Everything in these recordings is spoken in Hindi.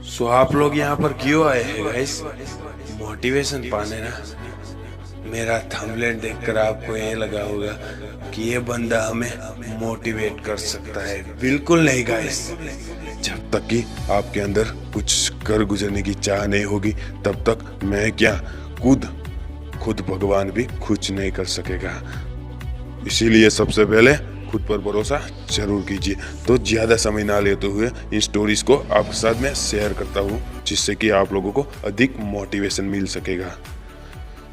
सो आप लोग यहाँ पर क्यों आए हैं गाइस? मोटिवेशन पाने ना। मेरा थंबनेल देखकर आपको ये लगा होगा कि ये बंदा हमें मोटिवेट कर सकता है। बिल्कुल नहीं गाइस। जब तक कि आपके अंदर कुछ कर गुजरने की चाह नहीं होगी तब तक मैं क्या खुद भगवान भी कुछ नहीं कर सकेगा। इसीलिए सबसे पहले खुद पर भरोसा जरूर कीजिए। तो ज़्यादा समय ना लेते हुए इन स्टोरीज को आपके साथ में शेयर करता हूँ, जिससे कि आप लोगों को अधिक मोटिवेशन मिल सकेगा।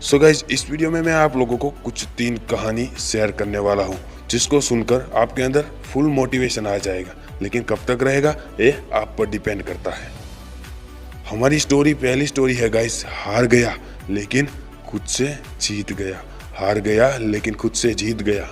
सो गाइज, इस वीडियो में मैं आप लोगों को कुछ 3 कहानी शेयर करने वाला हूँ, जिसको सुनकर आपके अंदर फुल मोटिवेशन आ जाएगा। लेकिन कब तक रहेगा ये आप पर डिपेंड करता है। हमारी पहली स्टोरी है गाइज, हार गया लेकिन खुद से जीत गया। हार गया लेकिन खुद से जीत गया।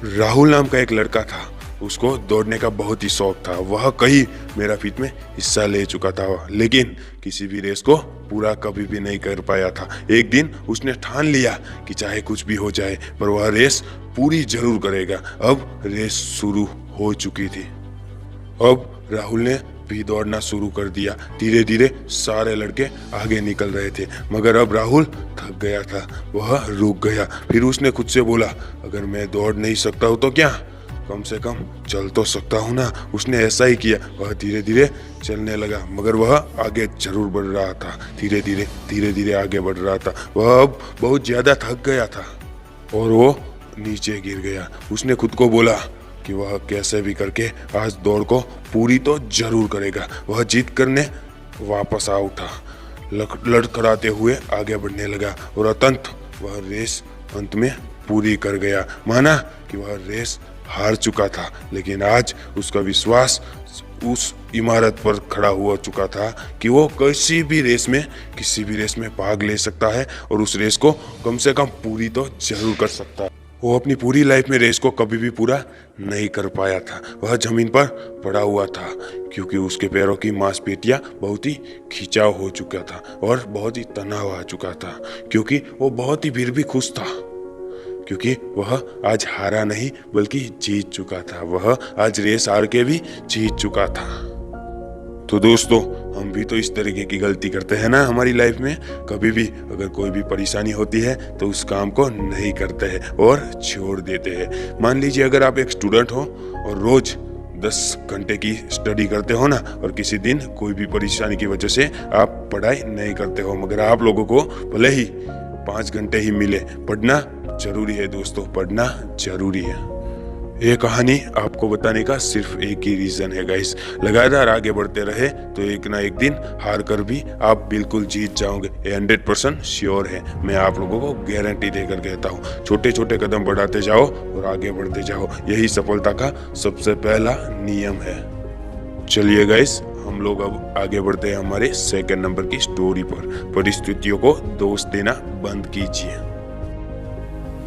राहुल नाम का एक लड़का था। उसको दौड़ने का बहुत ही शौक था। वह कई मैराथन में हिस्सा ले चुका था, लेकिन किसी भी रेस को पूरा कभी भी नहीं कर पाया था। एक दिन उसने ठान लिया कि चाहे कुछ भी हो जाए पर वह रेस पूरी जरूर करेगा। अब रेस शुरू हो चुकी थी। अब राहुल ने भी दौड़ना शुरू कर दिया। धीरे धीरे सारे लड़के आगे निकल रहे थे, मगर अब राहुल थक गया था। वह रुक गया। फिर उसने खुद से बोला, अगर मैं दौड़ नहीं सकता हूँ तो क्या, कम से कम चल तो सकता हूँ ना। उसने ऐसा ही किया। वह धीरे धीरे चलने लगा, मगर वह आगे जरूर बढ़ रहा था। धीरे धीरे आगे बढ़ रहा था। वह अब बहुत ज्यादा थक गया था और वो नीचे गिर गया। उसने खुद को बोला कि वह कैसे भी करके आज दौड़ को पूरी तो जरूर करेगा। वह जीत करने वापस आ उठा, लड़खड़ाते हुए आगे बढ़ने लगा और अंततः वह रेस अंत में पूरी कर गया। माना कि वह रेस हार चुका था, लेकिन आज उसका विश्वास उस इमारत पर खड़ा हुआ चुका था कि वो किसी भी रेस में भाग ले सकता है और उस रेस को कम से कम पूरी तो जरूर कर सकता है। वो अपनी पूरी लाइफ में रेस को कभी भी पूरा नहीं कर पाया था। वह जमीन पर पड़ा हुआ था क्योंकि उसके पैरों की मांसपेशियां बहुत ही खिंचाव हो चुका था और बहुत ही तनाव आ चुका था, क्योंकि वो बहुत ही फिर भी खुश था, क्योंकि वह आज हारा नहीं बल्कि जीत चुका था। वह आज रेस हार के भी जीत चुका था। तो दोस्तों, हम भी तो इस तरीके की गलती करते हैं ना हमारी लाइफ में। कभी भी अगर कोई भी परेशानी होती है तो उस काम को नहीं करते हैं और छोड़ देते हैं। मान लीजिए अगर आप एक स्टूडेंट हो और रोज 10 घंटे की स्टडी करते हो ना, और किसी दिन कोई भी परेशानी की वजह से आप पढ़ाई नहीं करते हो, मगर आप लोगों को भले ही 5 घंटे ही मिले, पढ़ना जरूरी है दोस्तों, पढ़ना जरूरी है। ये कहानी आपको बताने का सिर्फ एक ही रीजन है गाइस। लगातार आगे बढ़ते रहे तो एक ना एक दिन हार कर भी आप बिल्कुल जीत जाओगे। ये 100% श्योर है। मैं आप लोगों को गारंटी देकर कहता हूँ। छोटे छोटे कदम बढ़ाते जाओ और आगे बढ़ते जाओ, यही सफलता का सबसे पहला नियम है। चलिए गाइस, हम लोग अब आगे बढ़ते हैं हमारे सेकंड नंबर की स्टोरी पर। परिस्थितियों को दोष देना बंद कीजिए।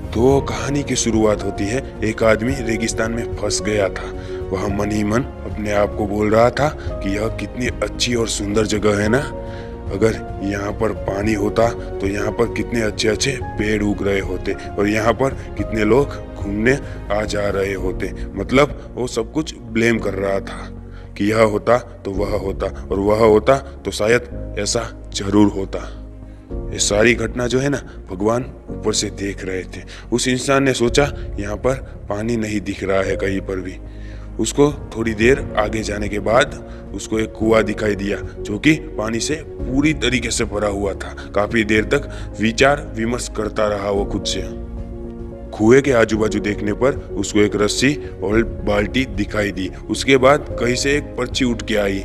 तो कहानी की शुरुआत होती है। एक आदमी रेगिस्तान में फंस गया था। वह मन ही मन अपने आप को बोल रहा था कि यह कितनी अच्छी और सुंदर जगह है ना। अगर यहाँ पर पानी होता तो यहाँ पर कितने अच्छे अच्छे पेड़ उग रहे होते और यहाँ पर कितने लोग घूमने आ जा रहे होते। मतलब वो सब कुछ ब्लेम कर रहा था कि यह होता तो वह होता और वह होता तो शायद ऐसा जरूर होता। ये सारी घटना जो है ना, भगवान ऊपर से देख रहे थे। उस इंसान ने सोचा यहाँ पर पानी नहीं दिख रहा है कहीं पर भी। उसको थोड़ी देर आगे जाने के बाद उसको एक कुआं दिखाई दिया जो कि पानी से पूरी तरीके से भरा हुआ था। काफी देर तक विचार विमर्श करता रहा वो खुद से। कुएं के आजू बाजू देखने पर उसको एक रस्सी और बाल्टी दिखाई दी। उसके बाद कहीं से एक पर्ची उठ के आई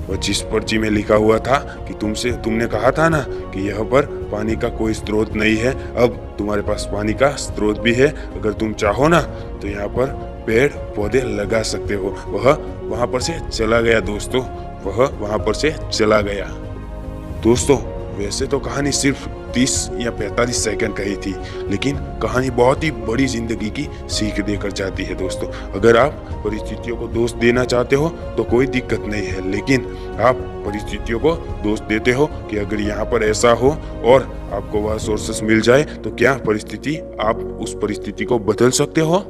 और जिस पर्ची में लिखा हुआ था कि तुमने कहा था ना कि यहाँ पर पानी का कोई स्रोत नहीं है, अब तुम्हारे पास पानी का स्रोत भी है। अगर तुम चाहो ना तो यहाँ पर पेड़ पौधे लगा सकते हो। वह वहां पर से चला गया दोस्तों। वह वहां पर से चला गया। दोस्तों, वैसे तो कहानी सिर्फ 30 या 45 सेकंड का ही थी, लेकिन कहानी बहुत ही बड़ी जिंदगी की सीख देकर जाती है दोस्तों। अगर आप परिस्थितियों को दोष देना चाहते हो तो कोई दिक्कत नहीं है, लेकिन आप परिस्थितियों को दोष देते हो कि अगर यहाँ पर ऐसा हो और आपको वह सोर्सेस मिल जाए तो क्या आप उस परिस्थिति को बदल सकते हो?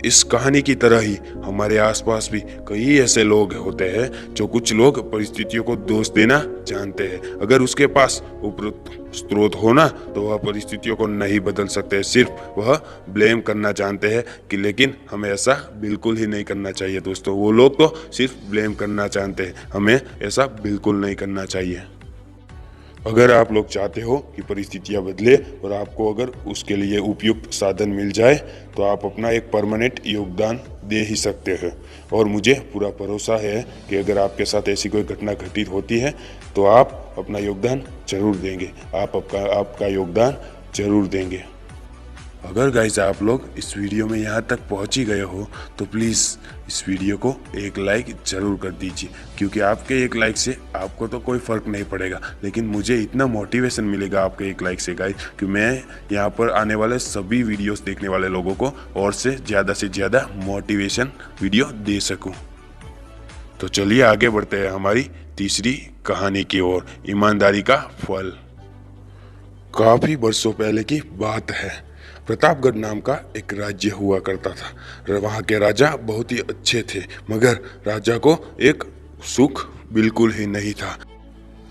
इस कहानी की तरह ही हमारे आसपास भी कई ऐसे लोग होते हैं जो कुछ लोग परिस्थितियों को दोष देना जानते हैं। अगर उसके पास उपयुक्त स्रोत हो ना तो वह परिस्थितियों को नहीं बदल सकते, सिर्फ वह ब्लेम करना जानते हैं कि लेकिन हमें ऐसा बिल्कुल ही नहीं करना चाहिए दोस्तों। वो लोग तो सिर्फ ब्लेम करना जानते हैं, हमें ऐसा बिल्कुल नहीं करना चाहिए। अगर आप लोग चाहते हो कि परिस्थितियां बदले और आपको अगर उसके लिए उपयुक्त साधन मिल जाए तो आप अपना एक परमानेंट योगदान दे ही सकते हैं। और मुझे पूरा भरोसा है कि अगर आपके साथ ऐसी कोई घटना घटित होती है तो आप अपना योगदान जरूर देंगे, आपका योगदान जरूर देंगे। अगर गाइस आप लोग इस वीडियो में यहाँ तक पहुँच ही गए हो तो प्लीज़ इस वीडियो को एक लाइक ज़रूर कर दीजिए, क्योंकि आपके एक लाइक से आपको तो कोई फ़र्क नहीं पड़ेगा, लेकिन मुझे इतना मोटिवेशन मिलेगा आपके एक लाइक से गाइस कि मैं यहाँ पर आने वाले सभी वीडियोस देखने वाले लोगों को और से ज़्यादा मोटिवेशन वीडियो दे सकूँ। तो चलिए आगे बढ़ते हैं हमारी तीसरी कहानी की ओर, ईमानदारी का फल। काफ़ी वर्षों पहले की बात है। प्रतापगढ़ नाम का एक राज्य हुआ करता था। वहाँ के राजा बहुत ही अच्छे थे, मगर राजा को एक सुख बिल्कुल ही नहीं था।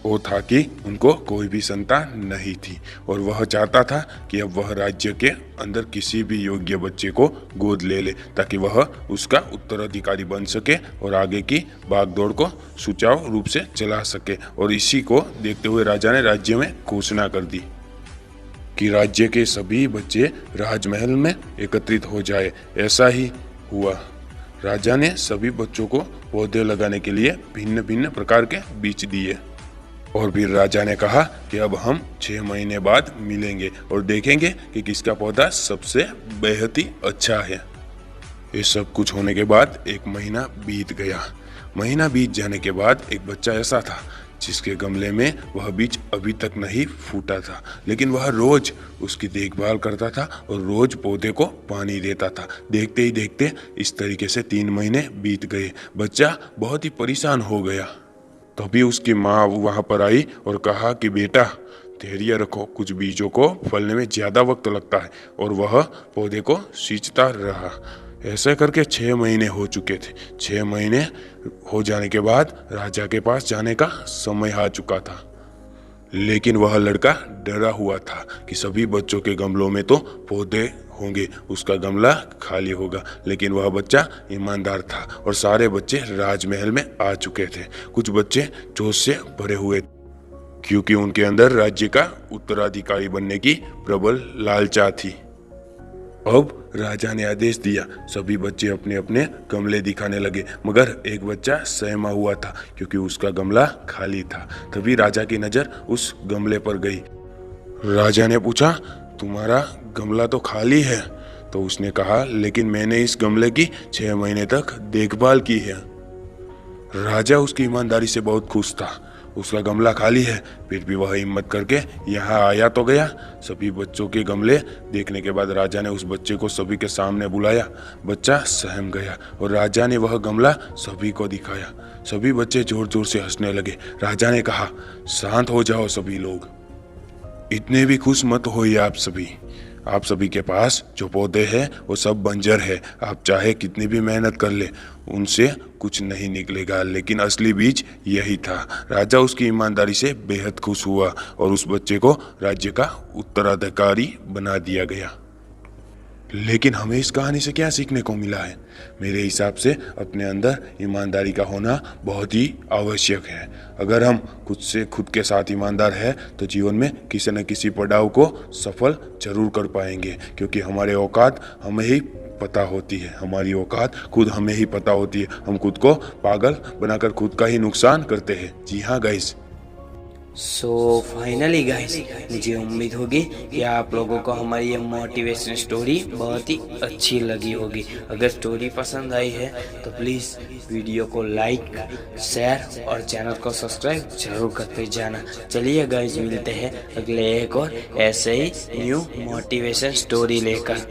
वो था कि उनको कोई भी संतान नहीं थी और वह चाहता था कि अब वह राज्य के अंदर किसी भी योग्य बच्चे को गोद ले ले ताकि वह उसका उत्तराधिकारी बन सके और आगे की भागदौड़ को सुचारू रूप से चला सके। और इसी को देखते हुए राजा ने राज्य में घोषणा कर दी कि राज्य के सभी बच्चे राजमहल में एकत्रित हो जाए। ऐसा ही हुआ। राजा ने सभी बच्चों को पौधे लगाने के लिए भिन्न भिन्न प्रकार के बीज दिए और फिर राजा ने कहा कि अब हम 6 महीने बाद मिलेंगे और देखेंगे कि किसका पौधा सबसे बेहद ही अच्छा है। ये सब कुछ होने के बाद 1 महीना बीत गया। महीना बीत जाने के बाद एक बच्चा ऐसा था जिसके गमले में वह बीज अभी तक नहीं फूटा था, लेकिन वह रोज उसकी देखभाल करता था और रोज पौधे को पानी देता था। देखते ही देखते इस तरीके से 3 महीने बीत गए। बच्चा बहुत ही परेशान हो गया। तभी उसकी माँ वहाँ पर आई और कहा कि बेटा धैर्य रखो, कुछ बीजों को फलने में ज़्यादा वक्त लगता है। और वह पौधे को सींचता रहा। ऐसे करके 6 महीने हो चुके थे। 6 महीने हो जाने के बाद राजा के पास जाने का समय आ चुका था, लेकिन वह लड़का डरा हुआ था कि सभी बच्चों के गमलों में तो पौधे होंगे, उसका गमला खाली होगा। लेकिन वह बच्चा ईमानदार था और सारे बच्चे राजमहल में आ चुके थे। कुछ बच्चे जोश से भरे हुए क्योंकि उनके अंदर राज्य का उत्तराधिकारी बनने की प्रबल लालसा थी। अब राजा ने आदेश दिया, सभी बच्चे अपने अपने गमले दिखाने लगे, मगर एक बच्चा सहमा हुआ था क्योंकि उसका गमला खाली था। तभी राजा की नज़र उस गमले पर गई। राजा ने पूछा, तुम्हारा गमला तो खाली है? तो उसने कहा, लेकिन मैंने इस गमले की 6 महीने तक देखभाल की है। राजा उसकी ईमानदारी से बहुत खुश था। उसका गमला खाली है, फिर भी वह हिम्मत करके यहाँ आया तो गया। सभी बच्चों के गमले देखने के बाद राजा ने उस बच्चे को सभी के सामने बुलाया। बच्चा सहम गया और राजा ने वह गमला सभी को दिखाया। सभी बच्चे जोर जोर से हंसने लगे। राजा ने कहा, शांत हो जाओ सभी लोग, इतने भी खुश मत होइए आप सभी के पास जो पौधे हैं वो सब बंजर है। आप चाहे कितनी भी मेहनत कर ले उनसे कुछ नहीं निकलेगा, लेकिन असली बीज यही था। राजा उसकी ईमानदारी से बेहद खुश हुआ और उस बच्चे को राज्य का उत्तराधिकारी बना दिया गया। लेकिन हमें इस कहानी से क्या सीखने को मिला है? मेरे हिसाब से अपने अंदर ईमानदारी का होना बहुत ही आवश्यक है। अगर हम खुद के साथ ईमानदार है तो जीवन में किसी न किसी पड़ाव को सफल जरूर कर पाएंगे, क्योंकि हमारे औकात हमें ही पता होती है। हमारी औकात खुद हमें ही पता होती है। हम खुद को पागल बनाकर खुद का ही नुकसान करते हैं। जी हाँ गाइस। सो फाइनली गाइस, मुझे उम्मीद होगी कि आप लोगों को हमारी ये मोटिवेशन स्टोरी बहुत ही अच्छी लगी होगी। अगर स्टोरी पसंद आई है तो प्लीज़ वीडियो को लाइक, शेयर और चैनल को सब्सक्राइब जरूर करते जाना। चलिए गाइस, मिलते हैं अगले एक और ऐसे ही न्यू मोटिवेशन स्टोरी लेकर।